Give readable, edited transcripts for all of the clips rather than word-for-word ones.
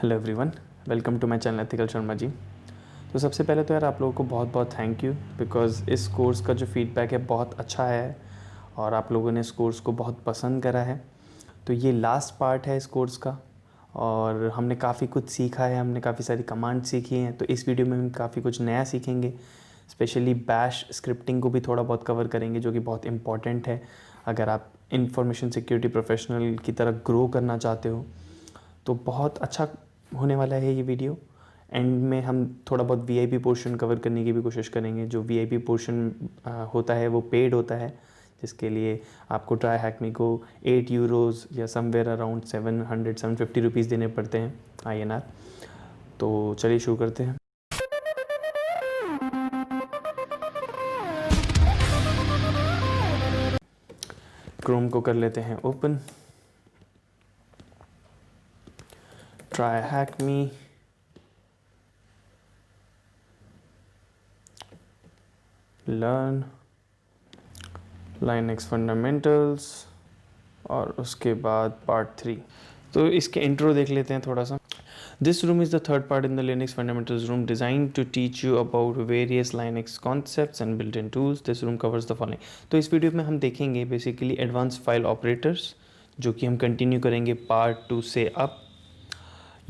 Hello everyone, welcome to my channel ethical Sharma ji. तो सबसे पहले तो यार आप लोगों को बहुत बहुत थैंक यू, बिकॉज़ इस कोर्स का जो फीडबैक है बहुत अच्छा है और आप लोगों ने इस कोर्स को बहुत पसंद करा है। तो ये लास्ट पार्ट है इस कोर्स का और हमने काफ़ी कुछ सीखा है, हमने काफ़ी सारी कमांड सीखी हैं। तो इस वीडियो में हम काफ़ी कुछ नया सीखेंगे, स्पेशली बैश स्क्रिप्टिंग को भी थोड़ा बहुत कवर करेंगे, जो कि बहुत इंपॉर्टेंट है अगर आप इंफॉर्मेशन सिक्योरिटी प्रोफेशनल की तरह ग्रो करना चाहते हो। तो बहुत अच्छा होने वाला है ये वीडियो। एंड में हम थोड़ा बहुत वीआईपी पोर्शन कवर करने की भी कोशिश करेंगे। जो वीआईपी पोर्शन होता है वो पेड होता है, जिसके लिए आपको ट्राई हैकमी को 8 यूरोज़ या समवेयर अराउंड 750 रुपीज़ देने पड़ते हैं INR। तो चलिए शुरू करते हैं। क्रोम को कर लेते हैं open, try hack me, learn Linux fundamentals और उसके बाद पार्ट 3। तो इसके इंट्रो देख लेते हैं थोड़ा सा। This room is the third part in the Linux fundamentals room design to teach you about various Linux concepts and built in tools. This room covers the following. तो इस वीडियो में हम देखेंगे बेसिकली एडवांस फाइल ऑपरेटर्स, जो कि हम continue करेंगे part 2 से अब।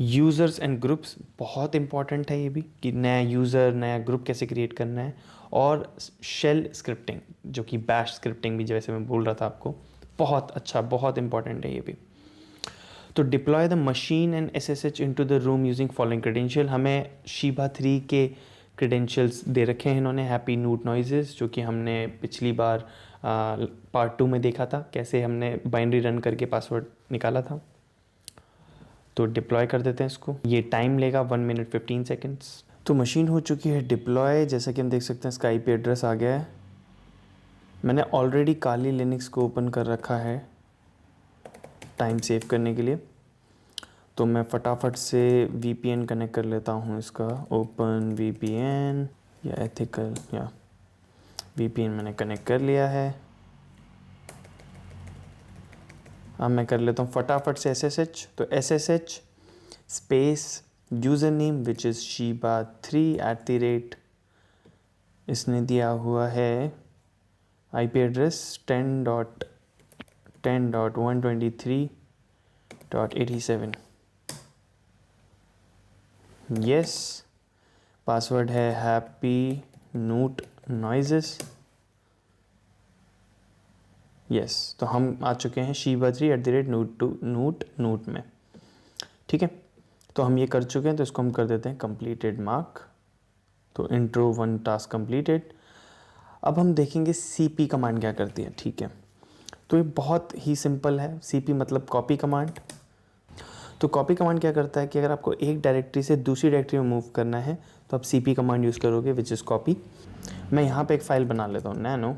यूज़र्स एंड ग्रुप्स बहुत इंपॉर्टेंट है ये भी, कि नया यूज़र नया ग्रुप कैसे क्रिएट करना है। और शेल स्क्रिप्टिंग, जो कि बैश स्क्रिप्टिंग भी जैसे मैं बोल रहा था आपको, बहुत अच्छा बहुत इंपॉर्टेंट है ये भी। तो deploy the machine and SSH into the room using following credential. हमें शीबा 3 के क्रेडेंशियल्स दे रखे हैं इन्होंने, हैप्पी नूट नॉइजेस, जो कि हमने पिछली बार पार्ट 2 में देखा था, कैसे हमने बाइनरी रन करके पासवर्ड निकाला था। तो डिप्लॉय कर देते हैं इसको। ये टाइम लेगा 1 मिनट 15 सेकेंड्स। तो मशीन हो चुकी है डिप्लॉय, जैसा कि हम देख सकते हैं इसका IP एड्रेस आ गया है। मैंने ऑलरेडी काली लिनक्स को ओपन कर रखा है टाइम सेव करने के लिए। तो मैं फटाफट से VPN कनेक्ट कर लेता हूँ इसका। ओपन VPN या एथिकल या VPN मैंने कनेक्ट कर लिया है। अब मैं कर लेता हूँ फटाफट से SSH। तो SSH space user name which is shiba3 इसने दिया हुआ है IP एड्रेस 10.10.123.87। यस, पासवर्ड है हैप्पी नूट नॉइजेस। यस, तो हम आ चुके हैं shiba3@नूट में। ठीक है, तो हम ये कर चुके हैं, तो इसको हम कर देते हैं कंप्लीटेड मार्क। तो इंट्रो 1 टास्क कंप्लीटेड। अब हम देखेंगे CP कमांड क्या करती है। ठीक है, तो ये बहुत ही सिंपल है। CP मतलब कॉपी कमांड। तो कॉपी कमांड क्या करता है कि अगर आपको एक डायरेक्टरी से दूसरी डायरेक्टरी में मूव करना है तो आप CP कमांड यूज़ करोगे, विच इज़ कॉपी। मैं यहाँ पे एक फ़ाइल बना लेता हूँ, nano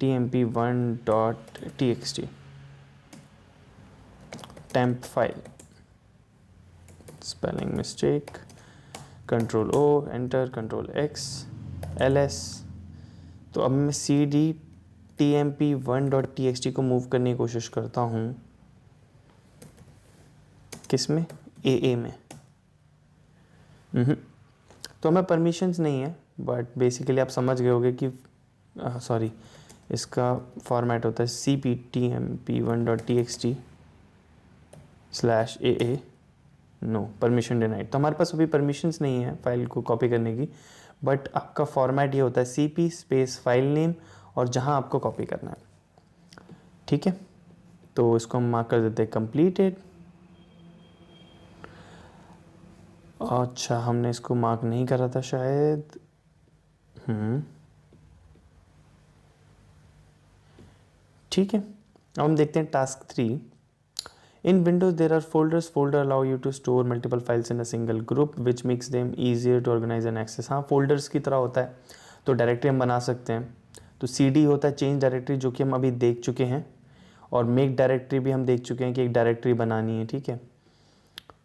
tmp1.txt temp file, spelling mistake, Ctrl+O, enter, Ctrl+X, LS। तो अब मैं CD tmp1.txt को मूव करने की कोशिश करता हूँ, किस में, AA में। तो हमें परमिशंस नहीं है, बट बेसिकली आप समझ गए होंगे कि सॉरी, इसका फॉर्मेट होता है CP tmp1.txt/AA। No, permission denied. तो हमारे पास अभी परमिशंस नहीं है फाइल को कॉपी करने की, बट आपका फॉर्मेट ये होता है CP स्पेस फाइल नेम और जहाँ आपको कॉपी करना है। ठीक है, तो इसको हम मार्क कर देते हैं कंप्लीटेड। अच्छा, हमने इसको मार्क नहीं करा था शायद। ठीक है, अब हम देखते हैं task 3। In Windows, there are folders. Folder allow you to store multiple files in a single group, which makes them easier to organize and access. हाँ, folders की तरह होता है, तो डायरेक्टरी हम बना सकते हैं। तो CD होता है चेंज डायरेक्टरी, जो कि हम अभी देख चुके हैं, और मेक डायरेक्टरी भी हम देख चुके हैं कि एक डायरेक्टरी बनानी है। ठीक है,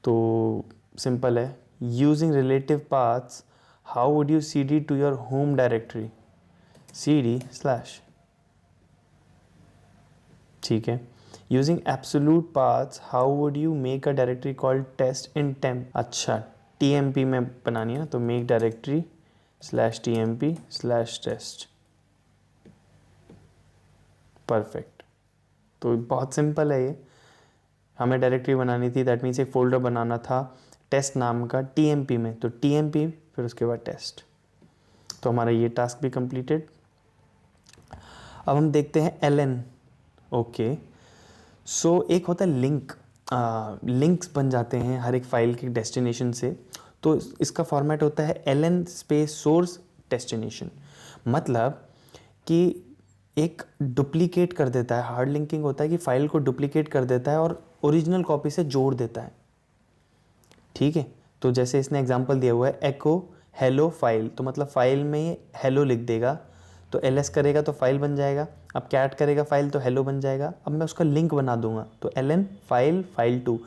तो सिंपल है। Using relative paths, how would you CD to your home directory? CD/। ठीक है, using absolute paths how would you make a directory called test in temp. अच्छा, TMP में बनानी है ना, तो मेक डायरेक्टरी /TMP/test। परफेक्ट। तो बहुत सिंपल है ये, हमें डायरेक्टरी बनानी थी, दैट मीन्स एक फोल्डर बनाना था टेस्ट नाम का TMP में, तो TMP फिर उसके बाद टेस्ट। तो हमारा ये टास्क भी कंप्लीटेड। अब हम देखते हैं LN। ओके, सो एक होता है लिंक, लिंक्स बन जाते हैं हर एक फाइल के डेस्टिनेशन से। तो इसका फॉर्मेट होता है LN स्पेस सोर्स डेस्टिनेशन। मतलब कि एक डुप्लीकेट कर देता है, हार्ड लिंकिंग होता है कि फाइल को डुप्लीकेट कर देता है और ओरिजिनल कॉपी से जोड़ देता है। ठीक है, तो जैसे इसने एग्जांपल दिया हुआ है एको हेलो फाइल, तो मतलब फाइल में हेलो लिख देगा, तो LS करेगा तो फाइल बन जाएगा। अब कैट करेगा फाइल तो हेलो बन जाएगा। अब मैं उसका लिंक बना दूंगा, तो LN file file2,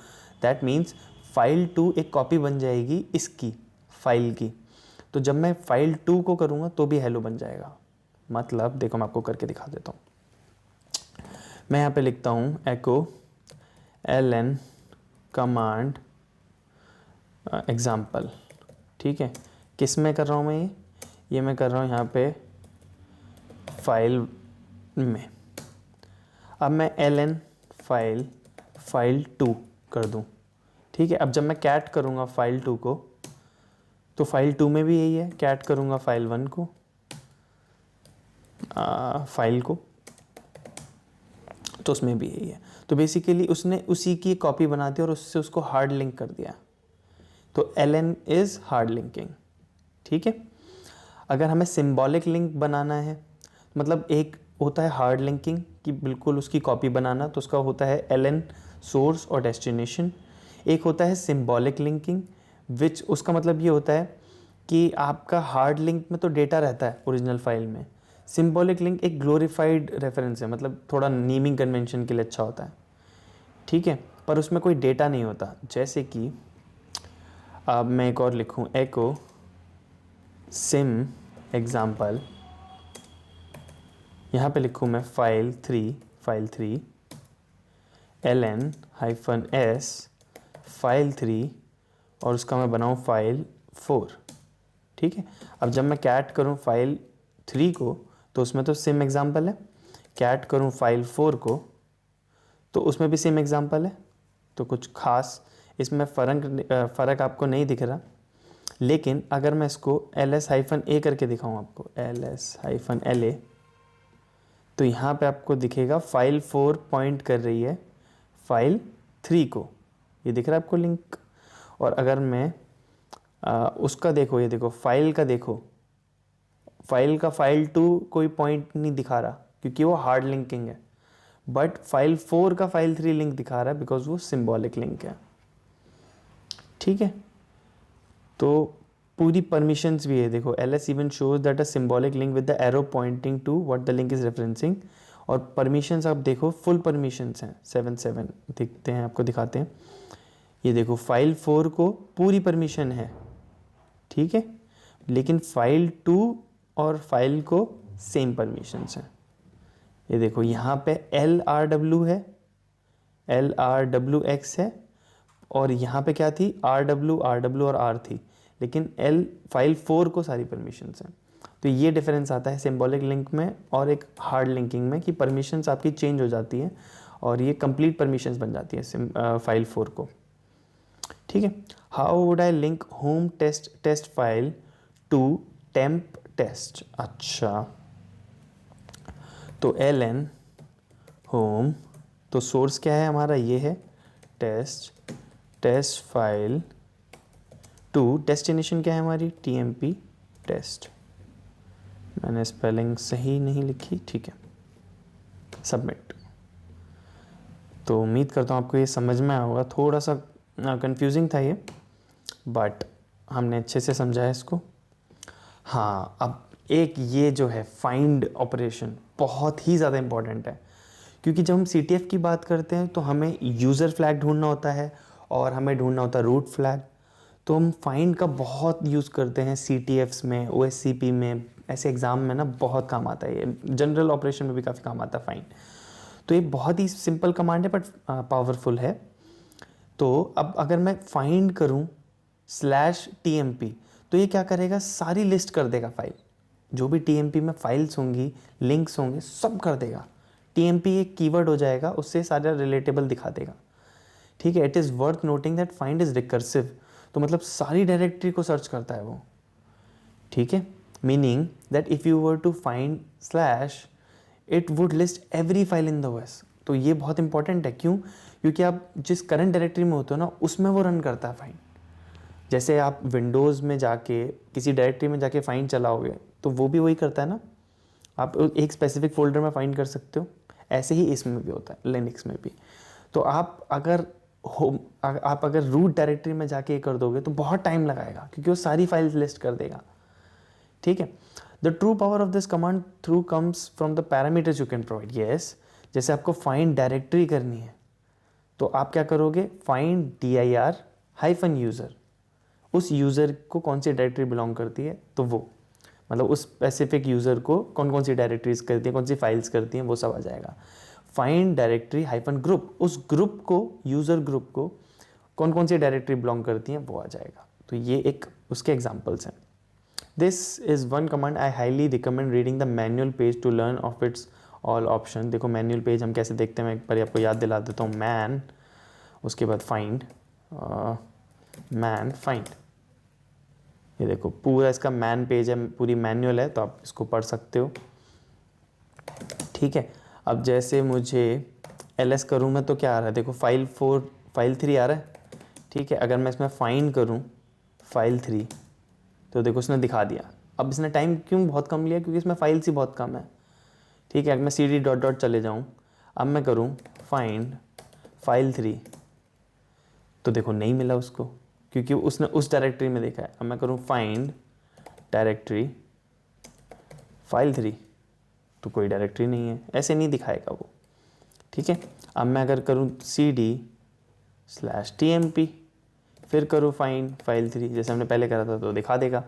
that means file2 एक कॉपी बन जाएगी इसकी फाइल की। तो जब मैं file2 को करूँगा तो भी हेलो बन जाएगा। मतलब देखो मैं आपको करके दिखा देता हूँ। मैं यहाँ पे लिखता हूँ एको LN कमांड एग्ज़ाम्पल। ठीक है, किस में कर रहा हूँ मैं ये मैं कर रहा हूँ यहाँ पे फाइल में। अब मैं LN फाइल file2 कर दूँ। ठीक है, अब जब मैं कैट करूँगा file2 को, तो file2 में भी यही है, कैट करूँगा file1 को, फाइल को, तो उसमें भी यही है। तो बेसिकली उसने उसी की कॉपी बना दी और उससे उसको हार्ड लिंक कर दिया। तो LN इज़ हार्ड लिंकिंग। ठीक है, अगर हमें सिंबॉलिक लिंक बनाना है, मतलब एक होता है हार्ड लिंकिंग कि बिल्कुल उसकी कॉपी बनाना, तो उसका होता है LN सोर्स और डेस्टिनेशन। एक होता है सिंबॉलिक लिंकिंग, विच उसका मतलब ये होता है कि आपका हार्ड लिंक में तो डेटा रहता है ओरिजिनल फाइल में, सिंबॉलिक लिंक एक ग्लोरीफाइड रेफरेंस है, मतलब थोड़ा नेमिंग कन्वेंशन के लिए अच्छा होता है। ठीक है, पर उसमें कोई डेटा नहीं होता। जैसे कि अब मैं एक और लिखूँ एको सिम एग्ज़ाम्पल, यहाँ पे लिखूँ मैं फाइल3 LN-S file3 और उसका मैं बनाऊँ file4। ठीक है, अब जब मैं कैट करूँ file3 को, तो उसमें तो सिम एग्ज़ाम्पल है, कैट करूँ file4 को तो उसमें भी सेम एग्ज़ाम्पल है। तो कुछ खास इसमें फ़र्क आपको नहीं दिख रहा, लेकिन अगर मैं इसको LS-A करके दिखाऊँ आपको, LS-LA, तो यहाँ पे आपको दिखेगा file4 पॉइंट कर रही है file3 को, ये दिख रहा है आपको लिंक। और अगर मैं उसका देखो, ये देखो फाइल का, देखो फाइल का file2 कोई पॉइंट नहीं दिखा रहा क्योंकि वो हार्ड लिंकिंग है, बट file4 का file3 लिंक दिखा रहा है बिकॉज वो सिंबॉलिक लिंक है। ठीक है, तो पूरी परमिशंस भी है, देखो LS even shows that a symbolic link with the arrow pointing to what the link is referencing. और परमिशंस आप देखो फुल परमिशंस हैं, 7 दिखते हैं, आपको दिखाते हैं। ये देखो file4 को पूरी परमिशन है, ठीक है, लेकिन file2 और फाइल को सेम परमिशंस हैं। ये देखो यहाँ पे LRW है, LRWX है, और यहाँ पे क्या थी RW और R थी, लेकिन file4 को सारी परमिशंस हैं। तो ये डिफरेंस आता है सिंबॉलिक लिंक में और एक हार्ड लिंकिंग में कि परमिशंस आपकी चेंज हो जाती है और ये कंप्लीट परमिशंस बन जाती है file4 को। ठीक है, how would I link home test file to temp test. अच्छा, तो LN होम, तो सोर्स क्या है हमारा, ये है टेस्ट फाइल टू, डेस्टिनेशन क्या है हमारी TMP टेस्ट। मैंने स्पेलिंग सही नहीं लिखी, ठीक है, सबमिट। तो उम्मीद करता हूँ आपको ये समझ में आया होगा, थोड़ा सा कंफ्यूजिंग था ये, बट हमने अच्छे से समझा है इसको। हाँ, अब एक ये जो है फाइंड ऑपरेशन बहुत ही ज़्यादा इम्पॉर्टेंट है, क्योंकि जब हम CTF की बात करते हैं तो हमें यूज़र फ्लैग ढूंढना होता है और हमें ढूंढना होता है रूट फ्लैग। तो हम फाइंड का बहुत यूज़ करते हैं CTFs में, OSCP में, ऐसे एग्ज़ाम में ना बहुत काम आता है ये, जनरल ऑपरेशन में भी काफ़ी काम आता है फाइंड। तो ये बहुत ही सिंपल कमांड है बट पावरफुल है। तो अब अगर मैं फाइंड करूं /tmp, तो ये क्या करेगा, सारी लिस्ट कर देगा फाइल, जो भी tmp में फाइल्स होंगी, लिंक्स होंगे, सब कर देगा। tmp एक कीवर्ड हो जाएगा, उससे सारा रिलेटेबल दिखा देगा। ठीक है। It is worth noting that find is recursive, तो मतलब सारी डायरेक्टरी को सर्च करता है वो। ठीक है। Meaning that if you were to find slash, it would list every file in the OS. तो ये बहुत इंपॉर्टेंट है। क्यों? क्योंकि आप जिस करंट डायरेक्टरी में होते हो ना, उसमें वो रन करता है फाइंड। जैसे आप विंडोज़ में जाके किसी डायरेक्टरी में जाके फाइंड चलाओगे, तो वो भी वही करता है ना, आप एक स्पेसिफिक फोल्डर में फाइंड कर सकते हो। ऐसे ही इसमें भी होता है, लिनक्स में भी। तो आप अगर रूट डायरेक्टरी में जाके कर दोगे तो बहुत टाइम लगाएगा, क्योंकि वो सारी फाइल्स लिस्ट कर देगा। ठीक है। The true power of this command through comes from the parameters you can provide. Yes, जैसे आपको फाइंड डायरेक्टरी करनी है, तो आप क्या करोगे, फाइंड dir-user, उस यूज़र को कौन सी डायरेक्टरी बिलोंग करती है, तो वो मतलब उस स्पेसिफिक यूज़र को कौन कौन सी डायरेक्टरीज करती है, कौन सी फाइल्स करती हैं, वो सब आ जाएगा। फाइंड डायरेक्टरी -ग्रुप, उस ग्रुप को, यूज़र ग्रुप को कौन कौन सी डायरेक्टरी बिलोंग करती हैं, वो आ जाएगा। तो ये एक उसके एग्जाम्पल्स हैं। This is one command I highly recommend reading the manual page to learn of its all option. देखो मैनुअल पेज हम कैसे देखते हैं, मैं एक बार आपको याद दिला देता हूँ। मैन, उसके बाद फाइंड, मैन फाइंड, ये देखो पूरा इसका मैन पेज है, पूरी मैनुअल है, तो आप इसको पढ़ सकते हो। ठीक है। अब जैसे मुझे ls करूँ मैं, तो क्या आ रहा है, देखो फाइल 4 फाइल 3 आ रहा है। ठीक है। अगर मैं इसमें फाइंड करूँ फाइल 3, तो देखो उसने दिखा दिया। अब इसने टाइम क्यों बहुत कम लिया, क्योंकि इसमें फाइल्स ही बहुत कम है। ठीक है। अगर मैं cd ... चले जाऊँ, अब मैं करूँ फाइंड फाइल 3, तो देखो नहीं मिला उसको, क्योंकि उसने उस डायरेक्टरी में देखा है। अब मैं करूँ फाइंड डायरेक्टरी फाइल 3, तो कोई डायरेक्टरी नहीं है, ऐसे नहीं दिखाएगा वो। ठीक है। अब मैं अगर करूँ cd/tmp, फिर करूँ फाइंड फाइल 3, जैसे हमने पहले करा था, तो दिखा देगा।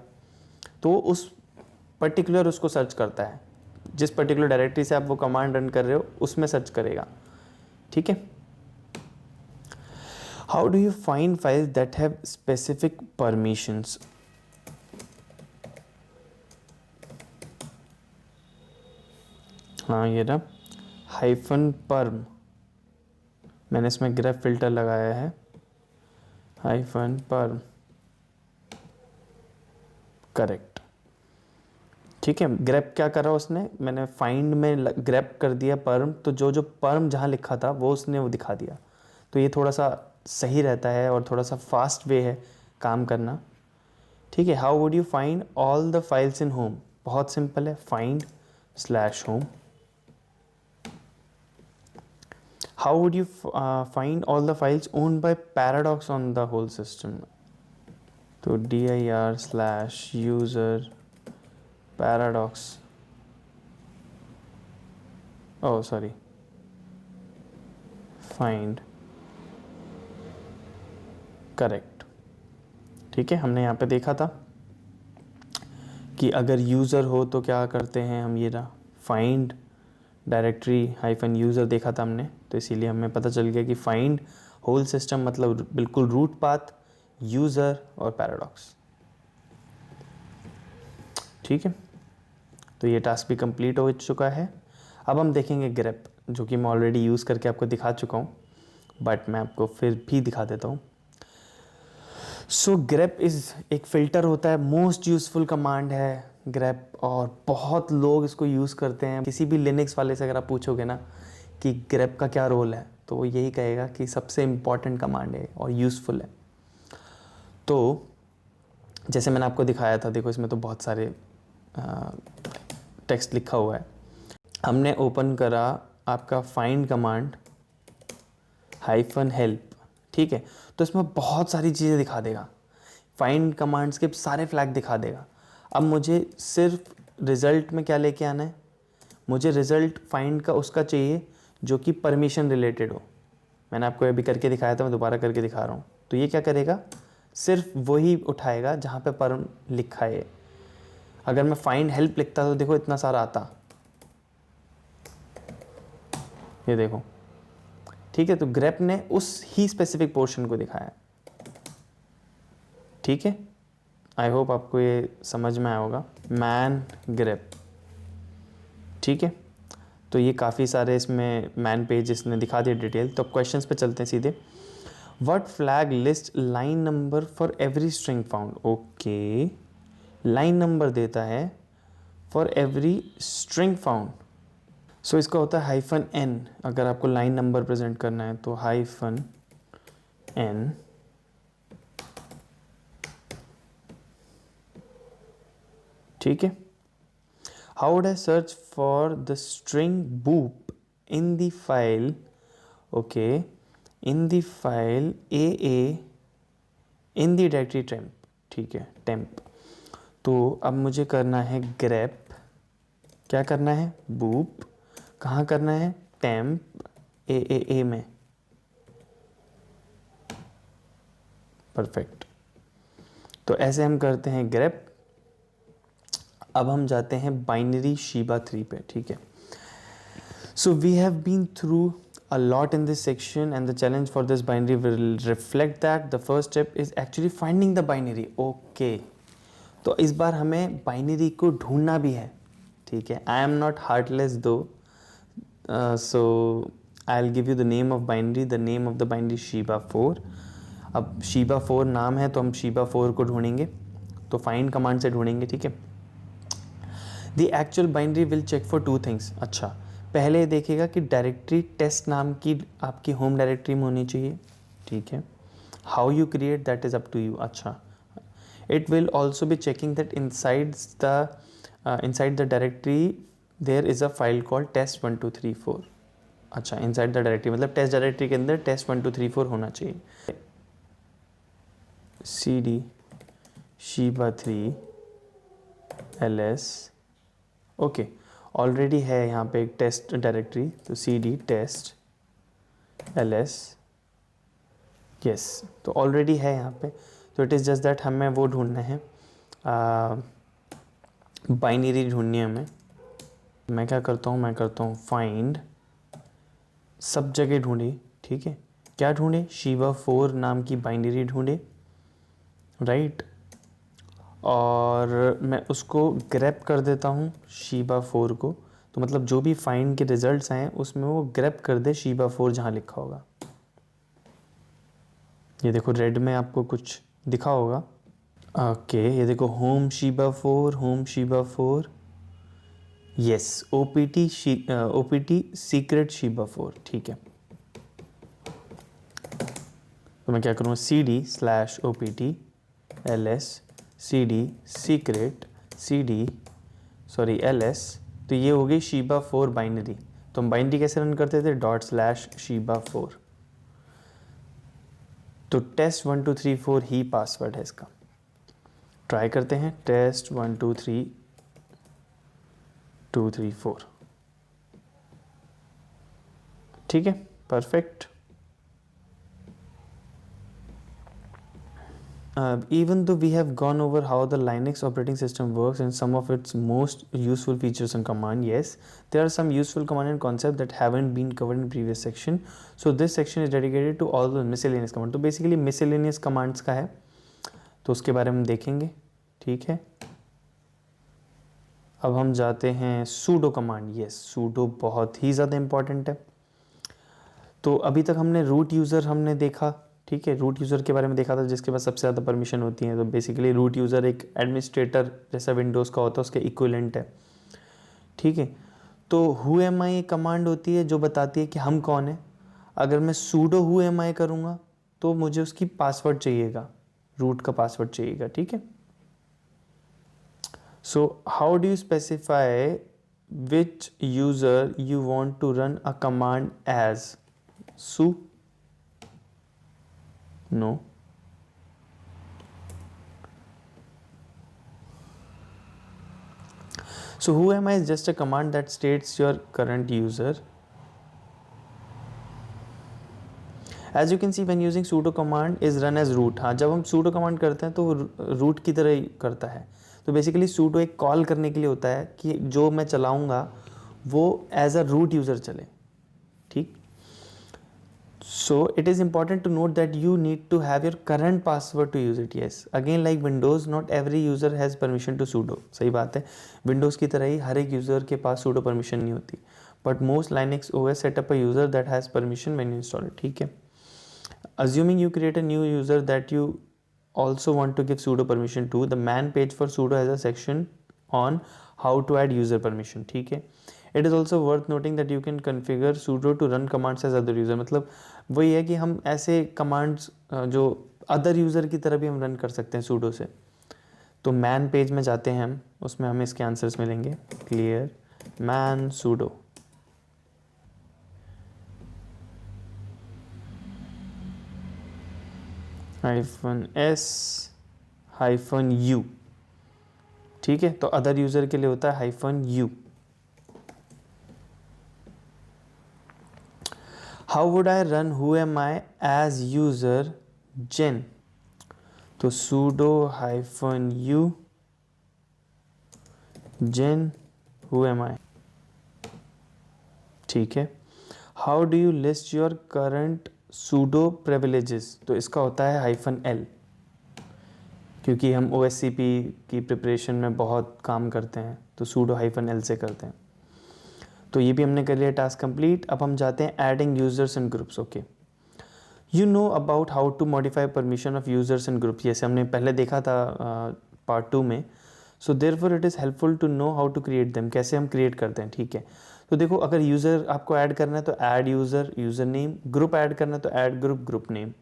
तो उस पर्टिकुलर उसको सर्च करता है, जिस पर्टिकुलर डायरेक्टरी से आप वो कमांड रन कर रहे हो, उसमें सर्च करेगा। ठीक है। How do you find files that have specific permissions? हाँ, ये रहा -perm, मैंने इसमें ग्रेप फिल्टर लगाया है, -perm, करेक्ट। ठीक है। ग्रेप क्या करा उसने, मैंने फाइंड में ग्रेप कर दिया परम, तो जो जो परम जहाँ लिखा था वो उसने वो दिखा दिया। तो ये थोड़ा सा सही रहता है और थोड़ा सा फास्ट वे है काम करना। ठीक है। How would you find all the files in home? बहुत सिंपल है, find home. How would you find all the files owned by paradox on the whole system? तो dir/user paradox, oh sorry, find, correct. ठीक है। हमने यहाँ पे देखा था कि अगर यूज़र हो तो क्या करते हैं हम, ये रहा फाइंड डायरेक्टरी -user देखा था हमने, तो इसीलिए हमें पता चल गया कि फाइंड होल सिस्टम मतलब बिल्कुल रूट पाथ, यूज़र और पैराडॉक्स। ठीक है। तो ये टास्क भी कंप्लीट हो चुका है। अब हम देखेंगे ग्रेप, जो कि मैं ऑलरेडी यूज़ करके आपको दिखा चुका हूँ, बट मैं आपको फिर भी दिखा देता हूँ। सो ग्रेप इज़ एक फ़िल्टर होता है, मोस्ट यूज़फुल कमांड है ग्रेप, और बहुत लोग इसको यूज़ करते हैं। किसी भी लिनक्स वाले से अगर आप पूछोगे ना कि ग्रेप का क्या रोल है, तो वो यही कहेगा कि सबसे इम्पॉर्टेंट कमांड है और यूज़फुल है। तो जैसे मैंने आपको दिखाया था, देखो इसमें तो बहुत सारे टेक्स्ट लिखा हुआ है। हमने ओपन करा आपका फाइंड कमांड -help। ठीक है। तो इसमें बहुत सारी चीज़ें दिखा देगा, फाइंड कमांड्स के सारे फ्लैग दिखा देगा। अब मुझे सिर्फ रिज़ल्ट में क्या लेके आना है, मुझे रिज़ल्ट फाइंड का उसका चाहिए जो कि परमिशन रिलेटेड हो। मैंने आपको अभी करके दिखाया था, मैं दोबारा करके दिखा रहा हूँ। तो ये क्या करेगा, सिर्फ वही उठाएगा जहाँ पे परम लिखा है। अगर मैं फाइंड हेल्प लिखता तो देखो इतना सारा आता, ये देखो, ठीक है। तो grep ने उस ही स्पेसिफिक पोर्शन को दिखाया, ठीक है। आई होप आपको ये समझ में आया होगा, मैन grep, ठीक है। तो ये काफ़ी सारे इसमें मैन पेज इसने दिखा दिया डिटेल। तो अब क्वेश्चंस पे चलते हैं सीधे। What flag list line number for every string found. Okay, line number देता है फॉर एवरी स्ट्रिंग फाउंड। सो इसका होता है -n। अगर आपको लाइन नंबर प्रेजेंट करना है तो -n, ठीक है। How would I search for the string boop in the file? Okay, in the file AA in the directory temp, ठीक है, temp। तो अब मुझे करना है grep, क्या करना है, boop, कहाँ करना है, temp AAA में, परफेक्ट। तो ऐसे हम करते हैं grep। अब हम जाते हैं बाइनरी शीबा 3 पे, ठीक है। So we have been through a lot in this section and the challenge for this binary will reflect that the first step is actually finding the binary. Okay, तो इस बार हमें बाइनरी को ढूंढना भी है, ठीक है। I am not heartless though, so I'll give you the name of binary. The name of the binary Shiba 4. अब Shiba 4 नाम है तो हम Shiba 4 को ढूंढेंगे, तो find कमांड से ढूंढेंगे, ठीक है। The actual binary will check for two things. अच्छा, पहले देखेगा कि डायरेक्टरी टेस्ट नाम की आपकी होम डायरेक्टरी में होनी चाहिए, ठीक है। How you create that is up to you. अच्छा, it will also be checking that inside the directory there is a file called test1234। अच्छा, इनसाइड द डायरेक्टरी मतलब टेस्ट डायरेक्टरी के अंदर test1234 होना चाहिए। cd shiba 3 ls, okay, already है यहाँ पे एक टेस्ट डायरेक्टरी, तो cd टेस्ट ls, यस, तो ऑलरेडी है यहाँ पे। तो इट इज़ जस्ट दैट हमें वो ढूंढना है, बाइनरी ढूंढनी है हमें। मैं क्या करता हूँ, मैं करता हूँ फाइंड, सब जगह ढूंढे, ठीक है। क्या ढूंढे, Shiba 4 नाम की बाइनरी ढूंढे, राइट। और मैं उसको ग्रैप कर देता हूँ Shiba 4 को, तो मतलब जो भी फाइंड के रिजल्ट्स आए उसमें वो ग्रैप कर दे Shiba 4 जहाँ लिखा होगा। ये देखो रेड में आपको कुछ दिखा होगा, ओके, ये देखो home Shiba 4, home Shiba 4, yes, OPT secret Shiba 4, ठीक है। तो मैं क्या करूँगा, cd/opt ls cd secret cd ls, तो ये हो गई Shiba 4 बाइनरी। तो हम बाइनरी कैसे रन करते थे, ./Shiba 4, तो test1234 ही पासवर्ड है इसका। ट्राई करते हैं, test123234, ठीक है, perfect. Even though we have gone over how the Linux operating system works and some of its most useful features and command, yes, there are some useful command and concept that haven't been covered in previous section. So this section is dedicated to all the miscellaneous command. तो basically miscellaneous commands का है, तो उसके बारे में देखेंगे, ठीक है। अब हम जाते हैं sudo command। yes, sudo बहुत ही ज़्यादा important है। तो अभी तक हमने रूट यूज़र हमने देखा, ठीक है, रूट यूज़र के बारे में देखा था, जिसके पास सबसे ज़्यादा परमिशन होती है। तो बेसिकली रूट यूज़र एक एडमिनिस्ट्रेटर जैसा विंडोज़ का होता है, उसके इक्विवेलेंट है, ठीक है। तो who am I कमांड होती है जो बताती है कि हम कौन है। अगर मैं sudo who am I करूँगा तो मुझे उसकी पासवर्ड चाहिएगा, रूट का पासवर्ड चाहिएगा, ठीक है। So how do you specify which user you want to run a command as, su, no, so who am I is just a command that states your current user. As you can see when using sudo command is run as root। हाँ, जब हम sudo command करते हैं तो root की तरह ही करता है। तो बेसिकली sudo एक कॉल करने के लिए होता है कि जो मैं चलाऊंगा वो एज अ रूट यूज़र चले, ठीक So it is important to note that you need to have your current password to use it. Yes, again like Windows, not every user has permission to sudo. सही बात है, Windows की तरह ही हर एक user के पास sudo permission नहीं होती, but most Linux OS set up a user that has permission when you install it. ठीक है, assuming you create a new user that you also want to give sudo permission to, the man page for sudo has a section on how to add user permission. ठीक है, it is also worth noting that you can configure sudo to run commands as other user. मतलब वही है कि हम ऐसे commands जो other user की तरह भी हम रन कर सकते हैं सूडो से. तो मैन पेज में जाते हैं हम, उसमें हमें इसके आंसर्स मिलेंगे. Clear man pseudo, -s -u. ठीक है, तो अदर यूज़र के लिए होता है -u. How would I run whoami as user gen? तो sudo -u gen whoami. ठीक है. How do you list your current sudo privileges? तो इसका होता है -l, क्योंकि हम OSCP की प्रिपरेशन में बहुत काम करते हैं तो sudo -l से करते हैं. तो ये भी हमने कर लिया टास्क कंप्लीट. अब हम जाते हैं adding users and groups. Okay, you know about how to modify permission of users and groups, जैसे हमने पहले देखा था पार्ट 2 में. So therefore it is helpful to know how to create them, कैसे हम क्रिएट करते हैं. ठीक है, तो देखो अगर यूज़र आपको ऐड करना है तो add user, user name. Group add करना है तो ऐड ग्रुप, ग्रुप नेम.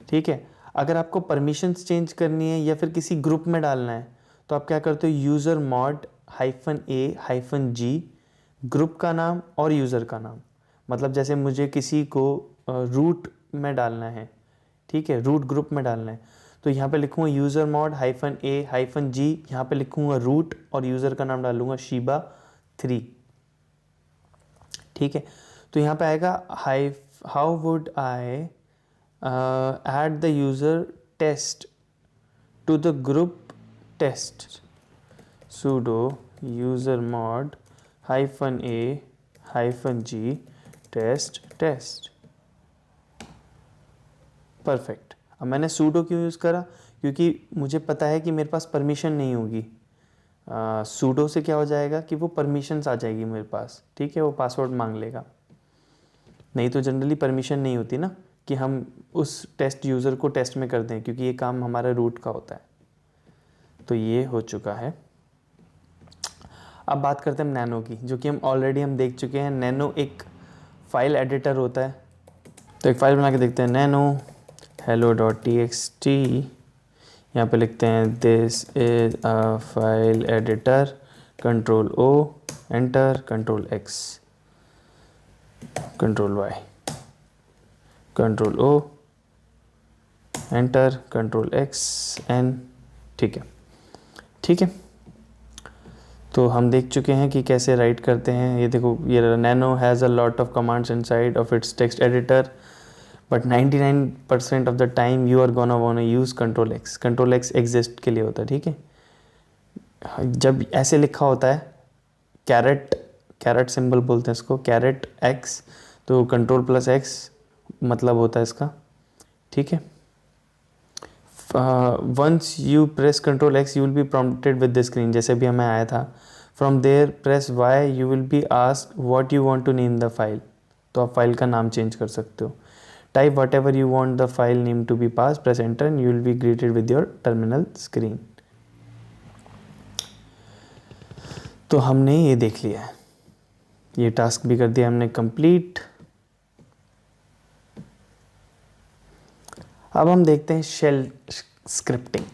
ठीक है, अगर आपको परमिशंस चेंज करनी है या फिर किसी ग्रुप में डालना है तो आप क्या करते हो, यूज़र मॉड -a-g ग्रुप का नाम और यूज़र का नाम. मतलब जैसे मुझे किसी को रूट में डालना है, ठीक है, रूट ग्रुप में डालना है, तो यहाँ पे लिखूँगा यूज़र मॉड -a-g, यहाँ पे लिखूँगा रूट और यूज़र का नाम डालूँगा शीबा 3. ठीक है, तो यहाँ पे आएगा how would I add the user test to the group test. sudo user mod -a-g test. Perfect. अब मैंने sudo क्यों यूज़ करा, क्योंकि मुझे पता है कि मेरे पास परमिशन नहीं होगी. sudo से क्या हो जाएगा कि वो परमिशंस आ जाएगी मेरे पास. ठीक है, वो पासवर्ड मांग लेगा. नहीं तो जनरली परमिशन नहीं होती ना कि हम उस टेस्ट यूज़र को टेस्ट में कर दें, क्योंकि ये काम हमारा रूट का होता है. तो ये हो चुका है. अब बात करते हैं हम नैनो की, जो कि हम देख चुके हैं. नैनो एक फाइल एडिटर होता है. तो एक फाइल बना के देखते हैं, नैनो hello.txt. यहाँ पे लिखते हैं this is a file editor, Ctrl+O, enter, Ctrl+X, Ctrl+Y, Ctrl+O, enter, Ctrl+X, ठीक है. ठीक है, तो हम देख चुके हैं कि कैसे राइट करते हैं. ये देखो, ये nano has a lot of commands inside of its text editor, but 99% of the time you are gonna want use Ctrl+X. Ctrl+X exist के लिए होता है. ठीक है, जब ऐसे लिखा होता है कैरेट सिंबल बोलते हैं इसको, $X, तो Ctrl+X मतलब होता है इसका. ठीक है, once you press Ctrl+X you will be prompted with this screen, जैसे भी हमें आया था. From there press Y, you will be asked what you want to name the file. तो आप फाइल का नाम चेंज कर सकते हो. Type whatever you want the file name to be passed, press enter and you will be greeted with your terminal screen. तो हमने ये देख लिया है, ये टास्क भी कर दिया हमने कंप्लीट. अब हम देखते हैं शेल स्क्रिप्टिंग.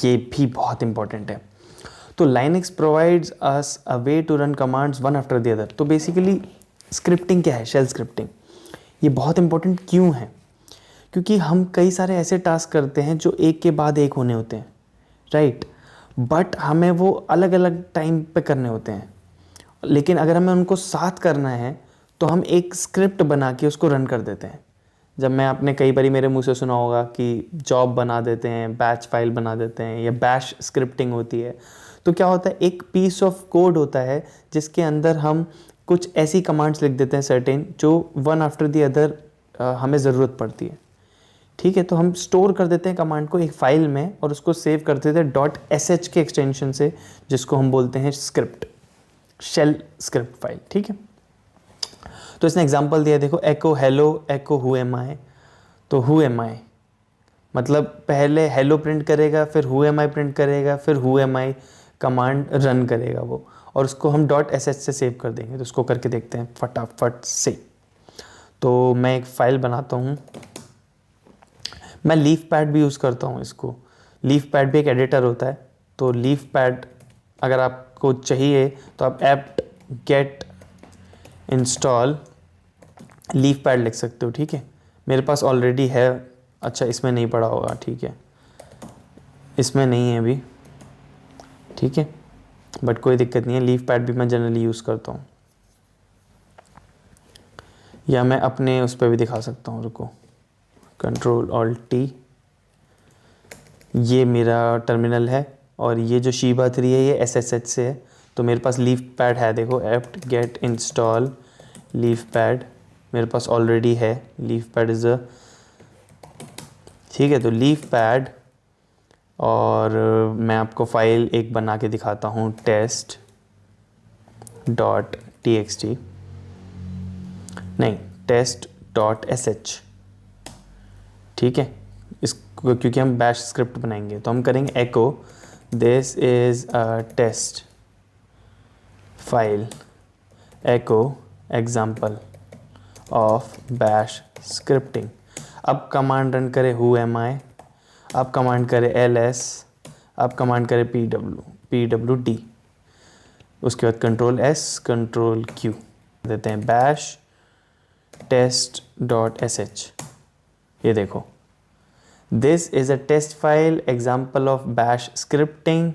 ये भी बहुत इंपॉर्टेंट है. तो Linux provides us a way to run commands one after the other. तो बेसिकली स्क्रिप्टिंग क्या है, शेल स्क्रिप्टिंग. ये बहुत इंपॉर्टेंट क्यों है, क्योंकि हम कई सारे ऐसे टास्क करते हैं जो एक के बाद एक होने होते हैं, राइट, बट हमें वो अलग अलग टाइम पे करने होते हैं. लेकिन अगर हमें उनको साथ करना है तो हम एक स्क्रिप्ट बना के उसको रन कर देते हैं. जब मैं आपने कई बारी मेरे मुंह से सुना होगा कि जॉब बना देते हैं, बैच फाइल बना देते हैं, या बैश स्क्रिप्टिंग होती है. तो क्या होता है, एक पीस ऑफ कोड होता है जिसके अंदर हम कुछ ऐसी कमांड्स लिख देते हैं सर्टेन जो वन आफ्टर दी अदर हमें ज़रूरत पड़ती है। ठीक है, तो हम स्टोर कर देते हैं कमांड को एक फाइल में और उसको सेव कर देते हैं .sh के एक्सटेंशन से, जिसको हम बोलते हैं स्क्रिप्ट, शेल स्क्रिप्ट फाइल। ठीक है, तो इसने एग्जांपल दिया, देखो एको हेलो एको हु एम आई। तो हु एम आई मतलब पहले हेलो प्रिंट करेगा, फिर हु एम आई प्रिंट करेगा, फिर who am I command run करेगा वो, और उसको हम .sh से सेव कर देंगे। तो उसको करके देखते हैं फटाफट से। तो मैं एक फ़ाइल बनाता हूँ, मैं लीफ पैड भी यूज़ करता हूँ इसको। लीफ पैड भी एक एडिटर होता है, तो लीफ पैड अगर आपको चाहिए तो आप apt get install leaf pad लिख सकते हो। ठीक है, मेरे पास ऑलरेडी है। अच्छा, इसमें नहीं पड़ा होगा, ठीक है, इसमें नहीं है अभी, ठीक है, बट कोई दिक्कत नहीं है। लीफ पैड भी मैं जनरली यूज़ करता हूँ, या मैं अपने उस पर भी दिखा सकता हूँ। रुको, Ctrl+Alt+T, ये मेरा टर्मिनल है, और ये जो शीबा 3 है ये SSH से है। तो मेरे पास लीफ पैड है, देखो apt get install leaf pad मेरे पास ऑलरेडी है। लीफ पैड इज़ अ, ठीक है, तो लीफ पैड, और मैं आपको फाइल एक बना के दिखाता हूँ, test.txt, नहीं test.sh। ठीक है, इसको क्योंकि हम बैश स्क्रिप्ट बनाएंगे तो हम करेंगे echo this is a test file echo example of bash scripting. अब कमांड रन करे हु एम आई, अब कमांड करे ls, अब कमांड करे pwd, उसके बाद Ctrl+S Ctrl+Q देते हैं बैश test.sh। ये देखो, this is a test file example of bash scripting,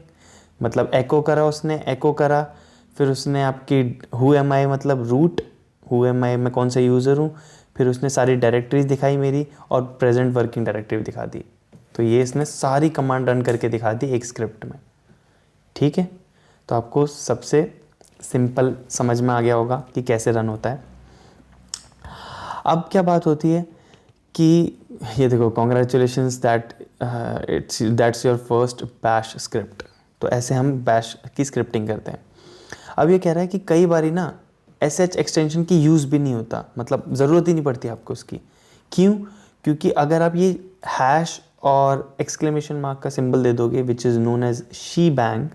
मतलब एको करा उसने, एको करा, फिर उसने आपकी हु एम आई मतलब रूट, हु एम आई में कौन सा यूज़र हूँ, फिर उसने सारी डायरेक्टरीज दिखाई मेरी, और प्रेजेंट वर्किंग डायरेक्टरी दिखा दी। तो ये इसने सारी कमांड रन करके दिखा दी एक स्क्रिप्ट में। ठीक है, तो आपको सबसे सिंपल समझ में आ गया होगा कि कैसे रन होता है। अब क्या बात होती है कि ये देखो, congratulations that's your first bash script. तो ऐसे हम बैश की स्क्रिप्टिंग करते हैं। अब ये कह रहा है कि कई बारी ना sh एक्सटेंशन की यूज़ भी नहीं होता, मतलब ज़रूरत ही नहीं पड़ती आपको उसकी। क्यों? क्योंकि अगर आप ये हैश और एक्सक्लेमेशन मार्क का सिंबल दे दोगे which is known as shebang,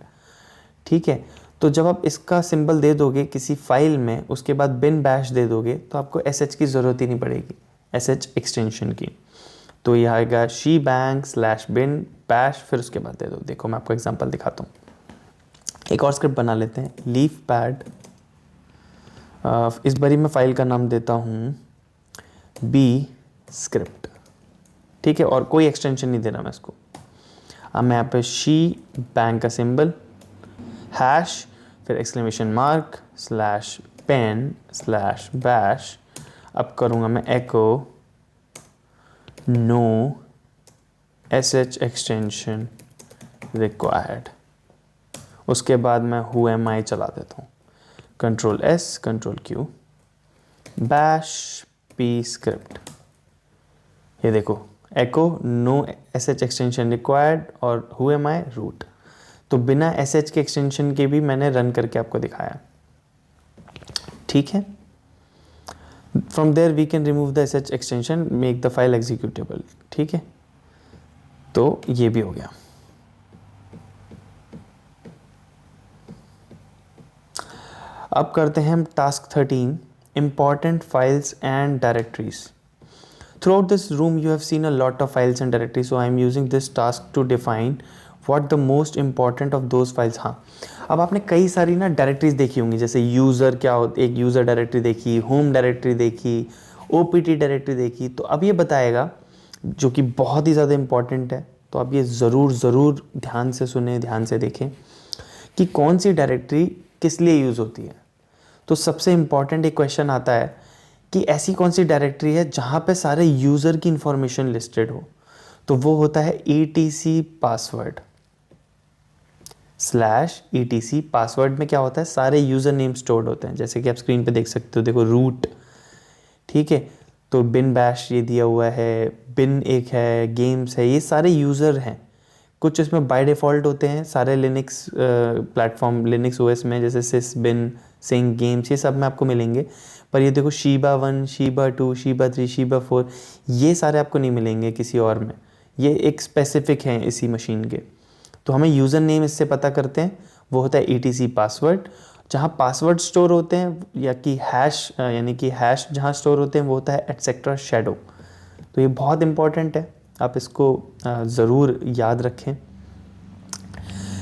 ठीक है, तो जब आप इसका सिंबल दे दोगे किसी फाइल में, उसके बाद बिन बैश दे दोगे, तो आपको sh की ज़रूरत ही नहीं पड़ेगी, sh एक्सटेंशन की। तो ये आएगा शीबैंग/bin बैश, फिर उसके बाद दे दो। देखो मैं आपको एग्जांपल दिखाता हूँ, एक और स्क्रिप्ट बना लेते हैं, लीफ पैड। इस बारी मैं फाइल का नाम देता हूँ बी स्क्रिप्ट। ठीक है, और कोई एक्सटेंशन नहीं देना मैं इसको। अब मैं यहाँ पे शीबैंग का सिंबल, हैश, फिर एक्सक्लेमेशन मार्क /pen/bash। अब करूँगा मैं एको नो sh एक्सटेंशन रिक्वायर्ड। उसके बाद मैं हु एम आई चला देता हूँ, Ctrl+S Ctrl+Q bash P script. ये देखो, एको नो sh एक्सटेंशन रिक्वायर्ड और हु एम आई रूट। तो बिना sh के एक्सटेंशन के भी मैंने रन करके आपको दिखाया। ठीक है, from there we can remove the sh extension, make the file executable. ठीक है, तो ये भी हो गया। अब करते हैं हम task 13, important files and directories. Throughout this room you have seen a lot of files and directories, so I am using this task to define what the most important of those files। हाँ, अब आपने कई सारी ना directories देखी होंगी, जैसे user क्या हो, एक यूज़र डायरेक्टरी देखी, होम डायरेक्टरी देखी, OPT डायरेक्टरी देखी। तो अब ये बताएगा, जो कि बहुत ही ज़्यादा इम्पॉर्टेंट है, तो आप ये ज़रूर ध्यान से सुने, ध्यान से देखें कि कौन सी डायरेक्टरी किस लिए यूज़ होती है। तो सबसे इम्पॉर्टेंट एक क्वेश्चन आता है कि ऐसी कौन सी डायरेक्टरी है जहाँ पे सारे यूज़र की इंफॉर्मेशन लिस्टेड हो। तो वो होता है etc पासवर्ड। /etc पासवर्ड में क्या होता है, सारे यूज़र नेम स्टोर्ड होते हैं, जैसे कि आप स्क्रीन पे देख सकते हो, देखो रूट, ठीक है, तो बिन बैश ये दिया हुआ है, बिन एक है, गेम्स है, ये सारे यूज़र हैं। कुछ इसमें बाय डिफ़ॉल्ट होते हैं सारे लिनक्स प्लेटफॉर्म, लिनक्स ओएस में, जैसे सिस, बिन, सिंग, गेम्स, ये सब में आपको मिलेंगे। पर ये देखो शीबा 1, शीबा 2, शीबा 3, शीबा 4, ये सारे आपको नहीं मिलेंगे किसी और में, ये एक स्पेसिफिक हैं इसी मशीन के। तो हमें यूज़र नेम इससे पता करते हैं, वो होता है ETC पासवर्ड। जहाँ पासवर्ड स्टोर होते हैं या कि हैश यानी कि हैश जहाँ स्टोर होते हैं वो होता है एटसेट्रा शैडो। तो ये बहुत इंपॉर्टेंट है, आप इसको ज़रूर याद रखें।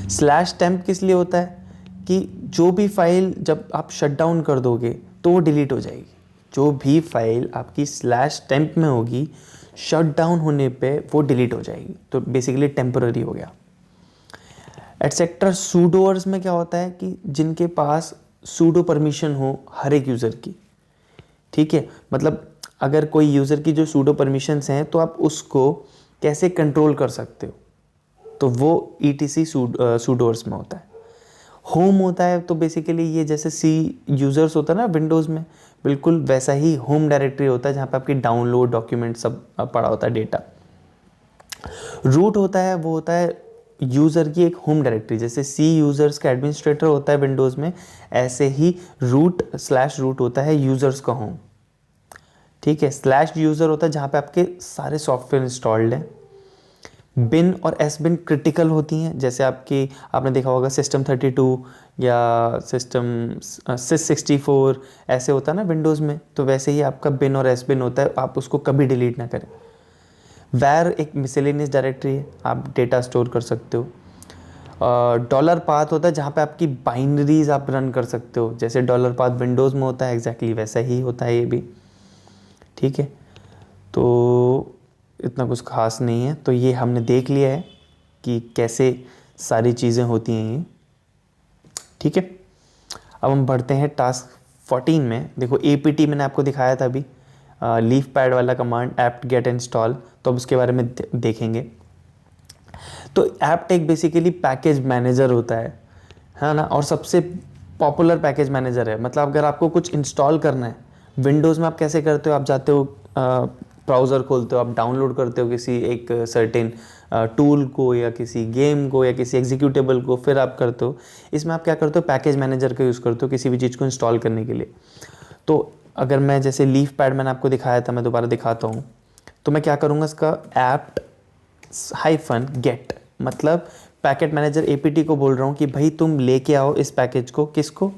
/temp किस लिए होता है कि जो भी फाइल जब आप शट डाउन कर दोगे तो वो डिलीट हो जाएगी। जो भी फाइल आपकी /temp में होगी, शट डाउन होने पे वो डिलीट हो जाएगी, तो बेसिकली टेम्पररी हो गया। एटसेट्रा सूडोर्स में क्या होता है कि जिनके पास सूडो परमिशन हो हर एक यूज़र की, ठीक है, मतलब अगर कोई यूज़र की जो सूडो परमिशंस हैं तो आप उसको कैसे कंट्रोल कर सकते हो, तो वो ETC सूडोर्स में होता है। होम होता है तो बेसिकली ये जैसे C यूज़र्स होता है ना विंडोज़ में, बिल्कुल वैसा ही होम डायरेक्टरी होता है जहाँ पे आपकी डाउनलोड डॉक्यूमेंट सब पड़ा होता है, डेटा। रूट होता है, वो होता है यूज़र की एक होम डायरेक्टरी, जैसे C यूज़र्स का एडमिनिस्ट्रेटर होता है विंडोज़ में, ऐसे ही रूट होता है यूज़र्स का होम, ठीक है। /user होता है जहाँ पे आपके सारे सॉफ्टवेयर इंस्टॉल्ड हैं। बिन और बिन क्रिटिकल होती हैं, जैसे आपने देखा होगा System32 या Sys64 ऐसे होता है ना विंडोज़ में, तो वैसे ही आपका बिन और बिन होता है, आप उसको कभी डिलीट ना करें। वैर एक मिसलेनियस डायरेक्टरी है, आप डेटा स्टोर कर सकते हो। $path होता है जहाँ पे आपकी बाइनरीज आप रन कर सकते हो, जैसे $path विंडोज़ में होता है एग्जैक्टली वैसा ही होता है ये भी, ठीक है। तो इतना कुछ खास नहीं है, तो ये हमने देख लिया है कि कैसे सारी चीज़ें होती हैं ये, ठीक है। अब हम बढ़ते हैं टास्क 14 में। देखो APT मैंने आपको दिखाया था अभी, लीफ पैड वाला कमांड apt get install, तो अब उसके बारे में देखेंगे। तो apt एक बेसिकली पैकेज मैनेजर होता है ना, और सबसे पॉपुलर पैकेज मैनेजर है। मतलब अगर आपको कुछ इंस्टॉल करना है विंडोज़ में, आप कैसे करते हो, आप जाते हो ब्राउज़र खोलते हो, आप डाउनलोड करते हो किसी एक सर्टेन टूल को या किसी गेम को या किसी एग्जीक्यूटेबल को, फिर आप करते हो। इसमें आप क्या करते हो, पैकेज मैनेजर का यूज़ करते हो किसी भी चीज़ को इंस्टॉल करने के लिए। तो अगर मैं जैसे लीफ पैड मैंने आपको दिखाया था, मैं दोबारा दिखाता हूँ, तो मैं क्या करूँगा, इसका apt-get, मतलब पैकेट मैनेजर APT को बोल रहा हूँ कि भाई तुम लेके आओ इस पैकेज को, किसको,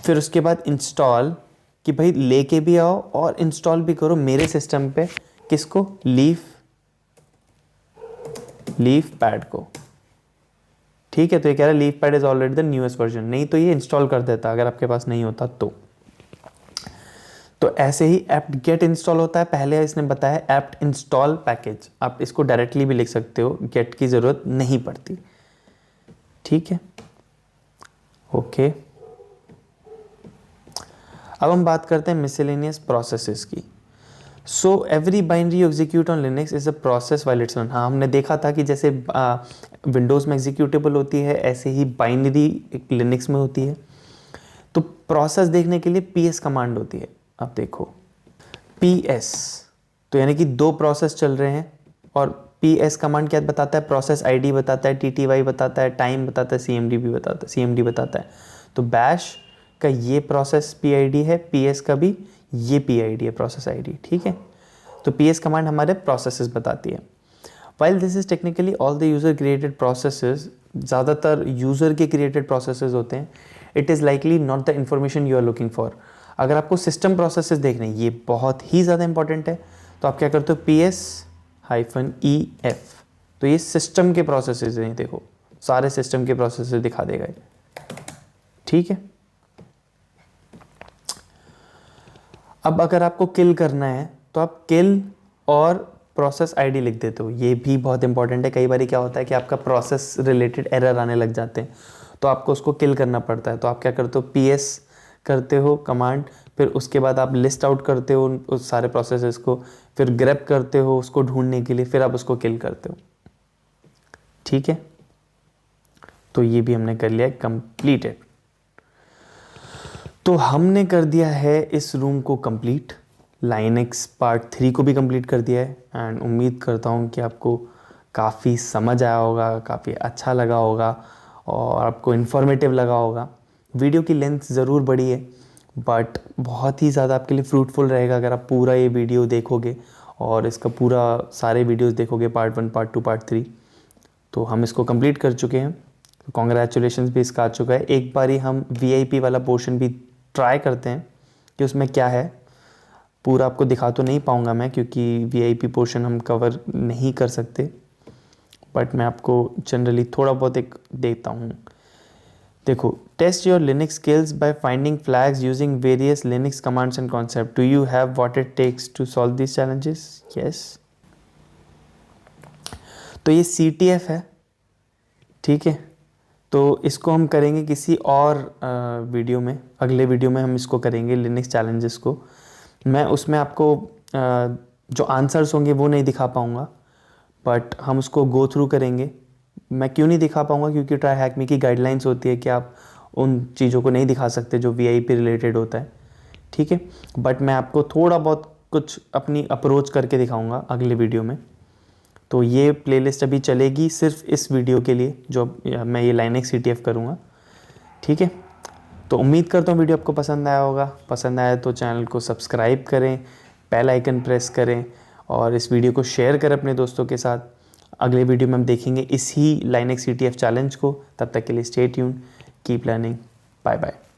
फिर उसके बाद इंस्टॉल, कि भाई लेके भी आओ और इंस्टॉल भी करो मेरे सिस्टम पे, किसको, लीफ पैड को, ठीक है। तो ये कह रहा है leaf pad is already the newest version, नहीं तो ये इंस्टॉल कर देता अगर आपके पास नहीं होता तो ऐसे ही apt get इंस्टॉल होता है। पहले इसने बताया apt install पैकेज, आप इसको डायरेक्टली भी लिख सकते हो, get की ज़रूरत नहीं पड़ती, ठीक है, ओके। अब हम बात करते हैं मिसलेनियस प्रोसेसेस की। So every binary execute on Linux is a process while it's run. हाँ, हमने देखा था कि जैसे विंडोज़ में एग्जीक्यूटेबल होती है, ऐसे ही बाइनरी एक लिनक्स में होती है। तो प्रोसेस देखने के लिए PS कमांड होती है। अब देखो PS, तो यानी कि दो प्रोसेस चल रहे हैं, और PS कमांड क्या बताता है, प्रोसेस ID बताता है, TTY बताता है, टाइम बताता है, CMD बताता है। तो बैश का ये प्रोसेस PID है, PS का भी ये PID है, प्रोसेस ID, ठीक है। तो PS कमांड हमारे प्रोसेसेस बताती है। While this is technically all the user created processes, ज़्यादातर यूज़र के क्रिएटेड प्रोसेसेस होते हैं, it is likely not the information you are looking for. अगर आपको सिस्टम प्रोसेसेस देखने हैं, ये बहुत ही ज़्यादा इंपॉर्टेंट है, तो आप क्या करते हो, PS-EF, तो ये सिस्टम के प्रोसेसेस हैं, देखो सारे सिस्टम के प्रोसेसेस दिखा देगा ये, ठीक है। अब अगर आपको किल करना है तो आप किल और प्रोसेस ID लिख देते हो, ये भी बहुत इंपॉर्टेंट है। कई बार क्या होता है कि आपका प्रोसेस रिलेटेड एरर आने लग जाते हैं, तो आपको उसको किल करना पड़ता है। तो आप क्या करते हो, PS करते हो कमांड, फिर उसके बाद आप लिस्ट आउट करते हो उस सारे प्रोसेसेस को, फिर ग्रैब करते हो उसको ढूंढने के लिए, फिर आप उसको किल करते हो, ठीक है। तो ये भी हमने कर लिया है कंप्लीटेड। तो हमने कर दिया है इस रूम को कंप्लीट, लाइनक्स पार्ट 3 को भी कंप्लीट कर दिया है। एंड उम्मीद करता हूँ कि आपको काफ़ी समझ आया होगा, काफ़ी अच्छा लगा होगा और आपको इन्फॉर्मेटिव लगा होगा। वीडियो की लेंथ ज़रूर बढ़ी है बट बहुत ही ज़्यादा आपके लिए फ्रूटफुल रहेगा अगर आप पूरा ये वीडियो देखोगे और इसका पूरा सारे वीडियोस देखोगे, पार्ट 1, पार्ट 2, पार्ट 3। तो हम इसको कंप्लीट कर चुके हैं, कॉन्ग्रेचुलेशंस भी इसका आ चुका है। एक बारी हम वीआईपी वाला पोर्शन भी ट्राई करते हैं कि उसमें क्या है। पूरा आपको दिखा तो नहीं पाऊँगा मैं क्योंकि वीआईपी पोर्शन हम कवर नहीं कर सकते, बट मैं आपको जनरली थोड़ा बहुत एक देता हूँ। देखो, test your Linux skills by finding flags using various Linux commands and concept. Do you have what it takes to solve this challenges? Yes. तो ये CTF है, ठीक है। तो इसको हम करेंगे किसी और वीडियो में, अगले वीडियो में हम इसको करेंगे लिनक्स चैलेंजेस को। मैं उसमें आपको जो आंसर्स होंगे वो नहीं दिखा पाऊँगा बट हम उसको गो थ्रू करेंगे। मैं क्यों नहीं दिखा पाऊँगा? क्योंकि ट्राई हैक मी की गाइडलाइंस होती है कि आप उन चीज़ों को नहीं दिखा सकते जो वीआईपी रिलेटेड होता है, ठीक है। बट मैं आपको थोड़ा बहुत कुछ अपनी अप्रोच करके दिखाऊंगा अगले वीडियो में। तो ये प्लेलिस्ट अभी चलेगी सिर्फ इस वीडियो के लिए जो मैं ये लाइनक्स CTF करूँगा, ठीक है। तो उम्मीद करता हूँ वीडियो आपको पसंद आया होगा। पसंद आया तो चैनल को सब्सक्राइब करें, बेल आइकन प्रेस करें और इस वीडियो को शेयर करें अपने दोस्तों के साथ। अगले वीडियो में हम देखेंगे इसी लाइनक्स CTF चैलेंज को। तब तक के लिए stay tuned, keep learning, bye bye.